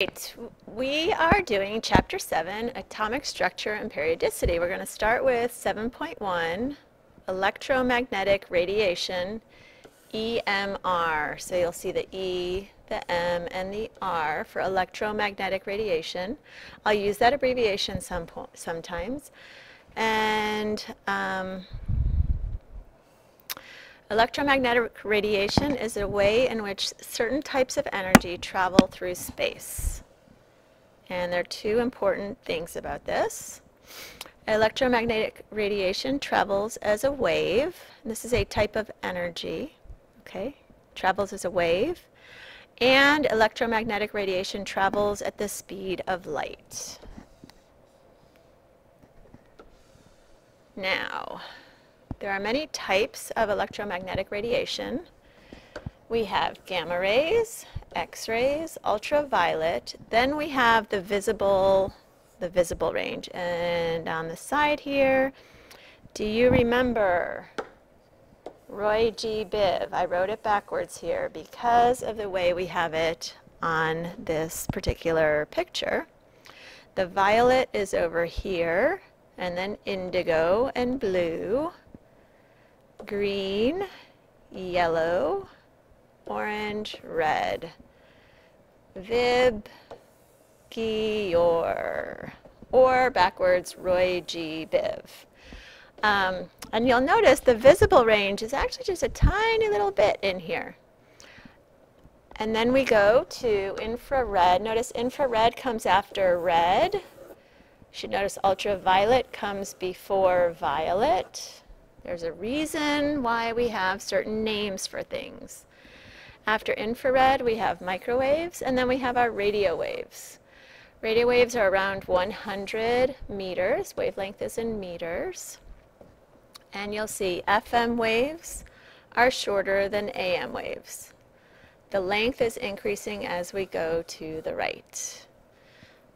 Right. We are doing Chapter 7, Atomic Structure and Periodicity. We're going to start with 7.1, Electromagnetic Radiation, EMR. So you'll see the E, the M, and the R for electromagnetic radiation. I'll use that abbreviation sometimes. And electromagnetic radiation is a way in which certain types of energy travel through space. And there are two important things about this. Electromagnetic radiation travels as a wave. This is a type of energy, okay? Travels as a wave. And electromagnetic radiation travels at the speed of light. Now, there are many types of electromagnetic radiation. We have gamma rays, X-rays, ultraviolet, then we have the visible range. And on the side here, do you remember Roy G. Biv? I wrote it backwards here because of the way we have it on this particular picture. The violet is over here, and then indigo and blue, green, yellow, orange, red. Vib, Gior, or backwards, Roy G. Biv. And you'll notice the visible range is actually just a tiny little bit in here. And then we go to infrared. Notice infrared comes after red. You should notice ultraviolet comes before violet. There's a reason why we have certain names for things. After infrared, we have microwaves, and then we have our radio waves. Radio waves are around 100 meters. Wavelength is in meters. And you'll see FM waves are shorter than AM waves. The length is increasing as we go to the right.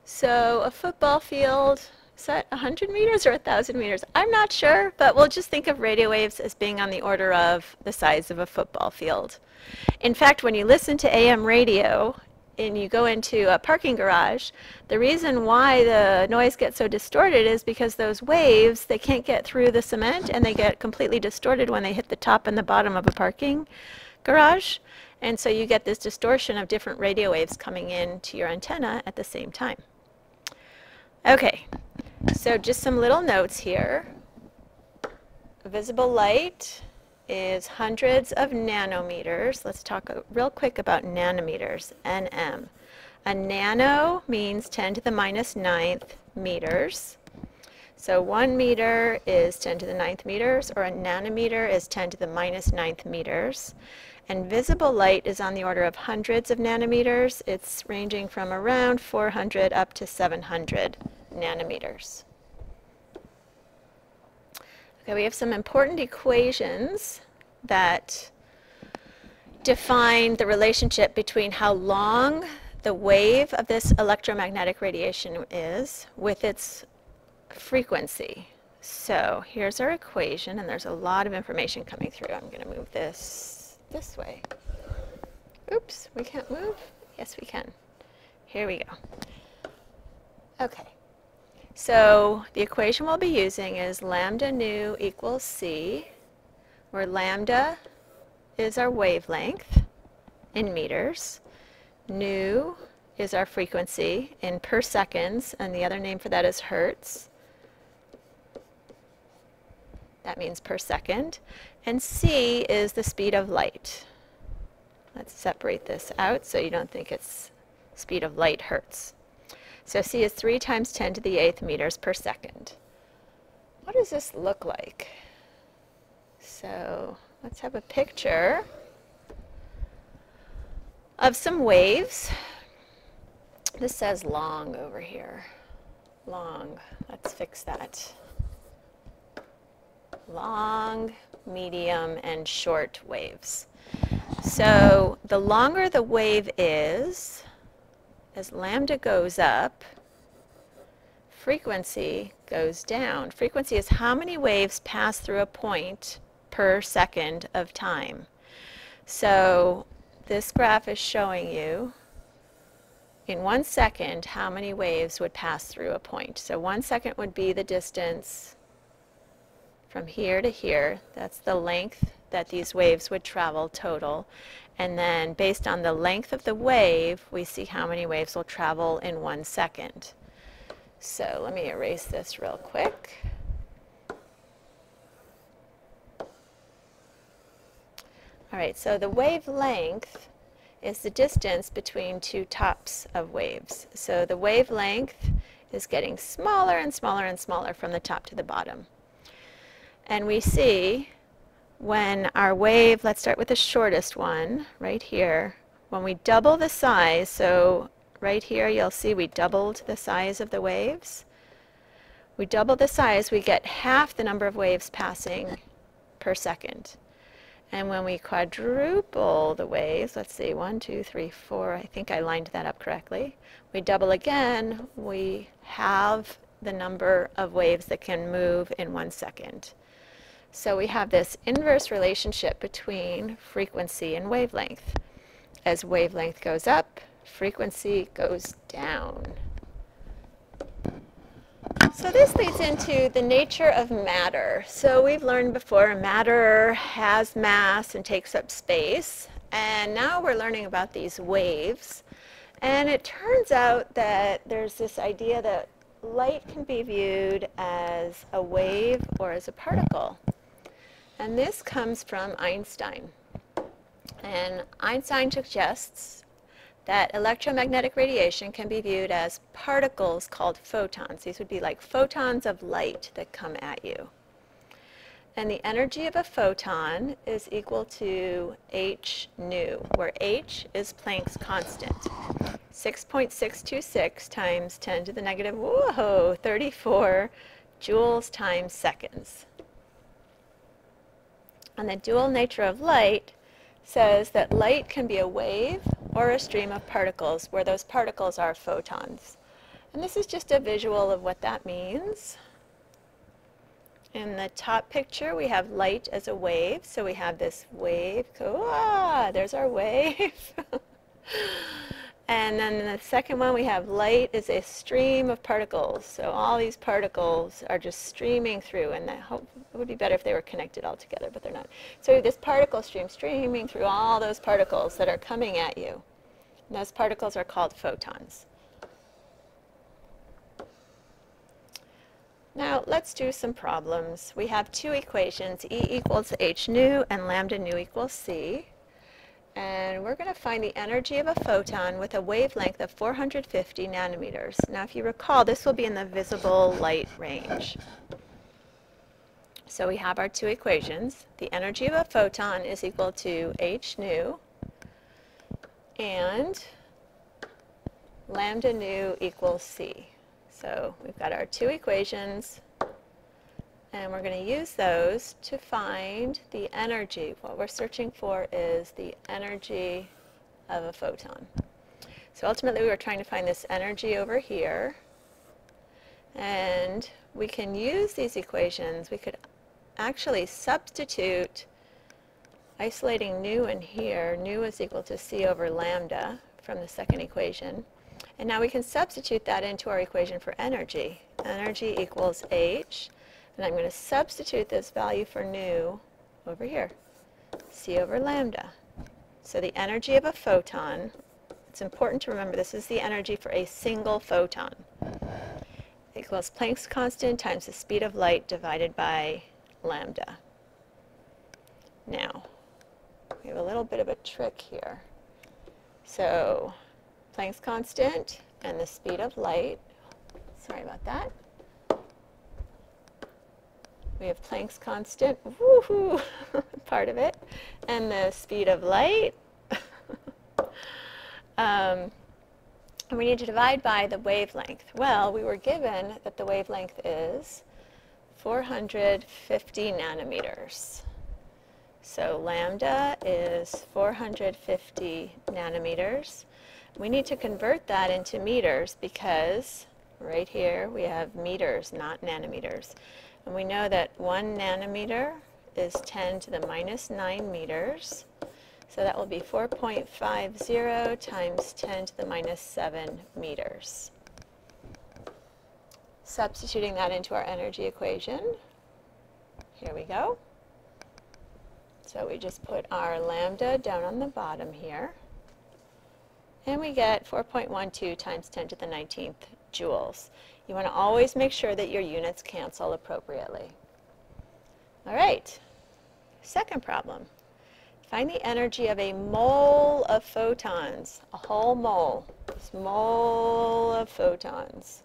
So a football field, is that 100 meters or 1,000 meters? I'm not sure, but we'll just think of radio waves as being on the order of the size of a football field. In fact, when you listen to AM radio and you go into a parking garage, the reason why the noise gets so distorted is because those waves, they can't get through the cement and they get completely distorted when they hit the top and the bottom of a parking garage. And so you get this distortion of different radio waves coming into your antenna at the same time. Okay, so just some little notes here. Visible light is hundreds of nanometers. Let's talk real quick about nanometers, NM. A nano means 10 to the minus 9th meters. So 1 meter is 10 to the 9th meters, or a nanometer is 10 to the minus 9th meters. And visible light is on the order of hundreds of nanometers. It's ranging from around 400 up to 700 nanometers. Okay, we have some important equations that define the relationship between how long the wave of this electromagnetic radiation is with its frequency. So here's our equation, and there's a lot of information coming through. I'm going to move this way. Oops, we can't move? Yes, we can. Here we go. Okay. So the equation we'll be using is lambda nu equals c, where lambda is our wavelength in meters, nu is our frequency in per seconds, and the other name for that is hertz. That means per second. And c is the speed of light. Let's separate this out so you don't think it's speed of light hertz. So c is 3 times 10 to the 8th meters per second. What does this look like? So let's have a picture of some waves. This says long over here. Long. Let's fix that. Long, medium, and short waves. So the longer the wave is, as lambda goes up, frequency goes down. Frequency is how many waves pass through a point per second of time. So this graph is showing you in 1 second, how many waves would pass through a point. So 1 second would be the distance from here to here. That's the length that these waves would travel total. And then based on the length of the wave, we see how many waves will travel in 1 second. So let me erase this real quick. All right, so the wavelength is the distance between two tops of waves. So the wavelength is getting smaller and smaller and smaller from the top to the bottom. And we see when our wave, let's start with the shortest one right here, when we double the size, so right here you'll see we doubled the size of the waves. We double the size, we get half the number of waves passing per second. And when we quadruple the waves, let's see, 1, 2, 3, 4, I think I lined that up correctly. We double again, we have the number of waves that can move in 1 second. So we have this inverse relationship between frequency and wavelength. As wavelength goes up, frequency goes down. So this leads into the nature of matter. So we've learned before matter has mass and takes up space. And now we're learning about these waves. And it turns out that there's this idea that light can be viewed as a wave or as a particle. And this comes from Einstein. And Einstein suggests that electromagnetic radiation can be viewed as particles called photons. These would be like photons of light that come at you. And the energy of a photon is equal to h nu, where h is Planck's constant. 6.626 times 10 to the negative, 34 joules times seconds. And the dual nature of light says that light can be a wave or a stream of particles, where those particles are photons. And this is just a visual of what that means. In the top picture, we have light as a wave. So we have this wave. There's our wave. And then in the second one, we have light is a stream of particles. So all these particles are just streaming through, and it would be better if they were connected all together, but they're not. So this particle stream streaming through all those particles that are coming at you. And those particles are called photons. Now let's do some problems. We have two equations, E equals h nu and lambda nu equals c. And we're going to find the energy of a photon with a wavelength of 450 nanometers. Now if you recall, this will be in the visible light range. So we have our two equations. The energy of a photon is equal to h nu and lambda nu equals c. So we've got our two equations, and we're going to use those to find the energy. What we're searching for is the energy of a photon. So ultimately we were trying to find this energy over here, and we can use these equations. We could actually substitute isolating nu in here. Nu is equal to c over lambda from the second equation. And now we can substitute that into our equation for energy. Energy equals h. And I'm going to substitute this value for nu over here, c over lambda. So the energy of a photon, it's important to remember this is the energy for a single photon, equals Planck's constant times the speed of light divided by lambda. Now, we have a little bit of a trick here. So Planck's constant and the speed of light, sorry about that. We have Planck's constant, woohoo, part of it, and the speed of light. And we need to divide by the wavelength. Well, we were given that the wavelength is 450 nanometers. So lambda is 450 nanometers. We need to convert that into meters because right here we have meters, not nanometers. And we know that 1 nanometer is 10 to the minus 9 meters. So that will be 4.50 times 10 to the minus 7 meters. Substituting that into our energy equation, here we go. So we just put our lambda down on the bottom here, and we get 4.12 times 10 to the 19th joules. You want to always make sure that your units cancel appropriately. All right, second problem. Find the energy of a mole of photons, a whole mole, this mole of photons,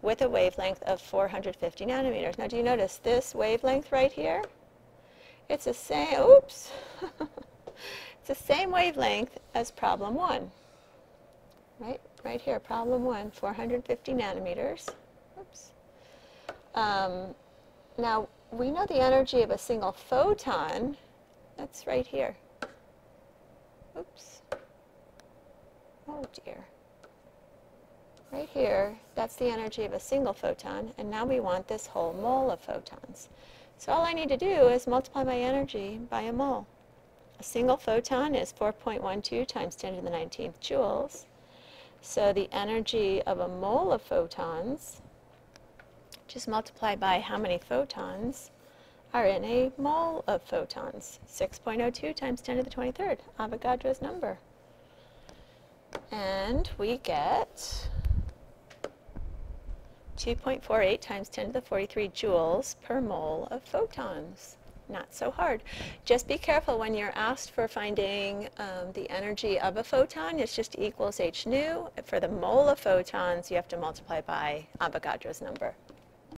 with a wavelength of 450 nanometers. Now, do you notice this wavelength right here? It's the same, oops, it's the same wavelength as problem 1. Right here, problem 1, 450 nanometers. Oops. Now, we know the energy of a single photon. That's right here. Oops. Oh dear. Right here, that's the energy of a single photon, and now we want this whole mole of photons. So all I need to do is multiply my energy by a mole. A single photon is 4.12 times 10 to the 19th joules. So the energy of a mole of photons, just multiply by how many photons are in a mole of photons. 6.02 times 10 to the 23rd, Avogadro's number. And we get 2.48 times 10 to the 43 joules per mole of photons. Not so hard. Just be careful when you're asked for finding the energy of a photon. It's just equals h nu. For the mole of photons, you have to multiply by Avogadro's number.